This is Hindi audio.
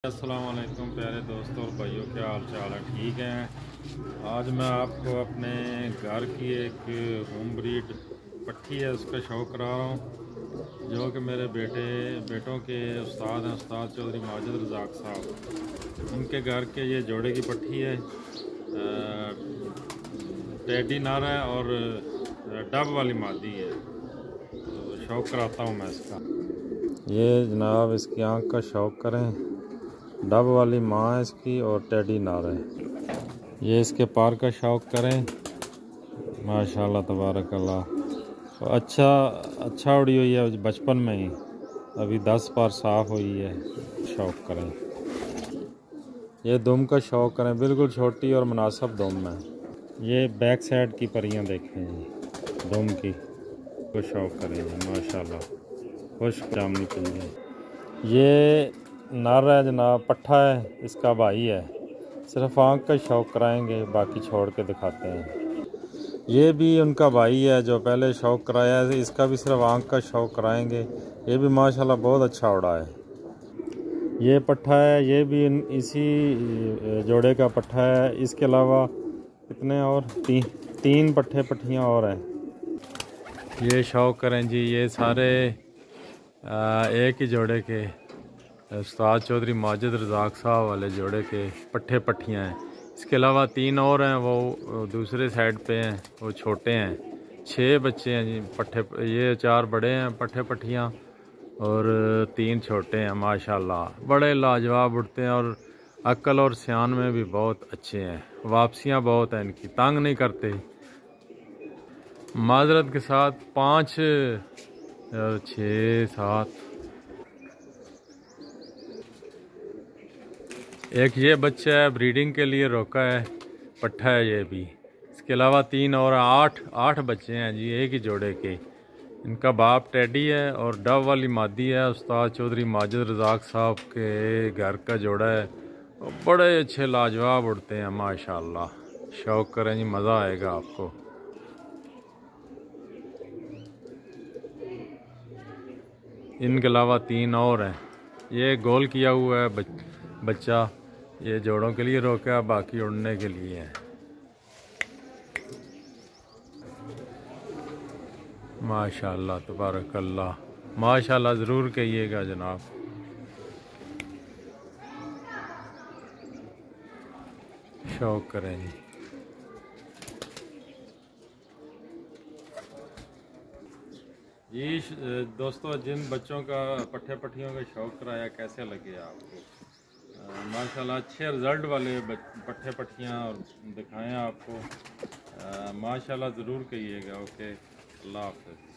अस्सलाम वालेकुम प्यारे दोस्तों और भाइयों, क्या हाल चाल है? ठीक हैं। आज मैं आपको अपने घर की एक होम ब्रीड पट्ठी है उसका शौक़ करा रहा हूँ, जो कि मेरे बेटों के उस्ताद हैं, उस्ताद चौधरी माजिद रज़ाक साहब। उनके घर के ये जोड़े की पट्ठी है, टेडी नर है और डब वाली मादी है। तो शौक़ कराता हूँ मैं इसका। ये जनाब इसकी आँख का शौक़ करें। डब वाली माँ है इसकी और टेडी नर है। ये इसके पार का शौक़ करें। माशाल्लाह तबारक अल्लाह। तो अच्छा उड़ी हुई है बचपन में ही, अभी 10 बार साफ़ हुई है। शौक़ करें। ये दुम का शौक़ करें, बिल्कुल छोटी और मुनासिब दुम है। ये बैक साइड की परियां देखें जी, दुम की को शौक़ करें जी। माशाल्लाह खुश जामनी पिल्ली। ये नर है जनाब, पट्ठा है, इसका भाई है। सिर्फ आँख का शौक़ कराएंगे, बाकी छोड़ के दिखाते हैं। ये भी उनका भाई है जो पहले शौक़ कराया है, इसका भी सिर्फ आँख का शौक़ कराएंगे। ये भी माशाल्लाह बहुत अच्छा उड़ा है। ये पट्ठा है, ये भी इसी जोड़े का पट्ठा है। इसके अलावा कितने और तीन पट्ठियाँ और हैं। ये शौक़ करें जी। ये सारे एक ही जोड़े के उस्ताद चौधरी माजिद रज़ाक साहब वाले जोड़े के पट्ठियाँ हैं। इसके अलावा 3 और हैं, वो दूसरे साइड पे हैं, वो छोटे हैं। 6 बच्चे हैं जी पट्ठे। ये 4 बड़े हैं पट्ठियाँ और 3 छोटे हैं। माशाल्लाह बड़े लाजवाब उड़ते हैं और अक्ल और सियान में भी बहुत अच्छे हैं। वापसियाँ बहुत हैं इनकी, तंग नहीं करते। माजरत के साथ 5 6 7 एक ये बच्चा है, ब्रीडिंग के लिए रोका है, पट्ठा है ये भी। इसके अलावा 3 और 8 बच्चे हैं जी एक ही जोड़े के। इनका बाप टेडी है और डब वाली मादी है। उस्ताद चौधरी माजिद रज़ाक साहब के घर का जोड़ा है और बड़े अच्छे लाजवाब उड़ते हैं माशाल्लाह। शौक़ करें जी, मज़ा आएगा आपको। इनके अलावा 3 और हैं। ये गोल किया हुआ है बच्चा, ये जोड़ों के लिए रोका, बाकी उड़ने के लिए है। माशाल्लाह तबारक अल्लाह। माशाल्लाह ज़रूर कहिएगा जनाब। शौक़ करें जी। जी दोस्तों, जिन बच्चों का पट्ठियों का शौक़ कराया, कैसे लगे आपको? माशाल्लाह अच्छे रिज़ल्ट वाले पट्ठियाँ और दिखाएं आपको। माशाल्लाह ज़रूर कहिएगा। ओके, अल्लाह हाफ़िज़।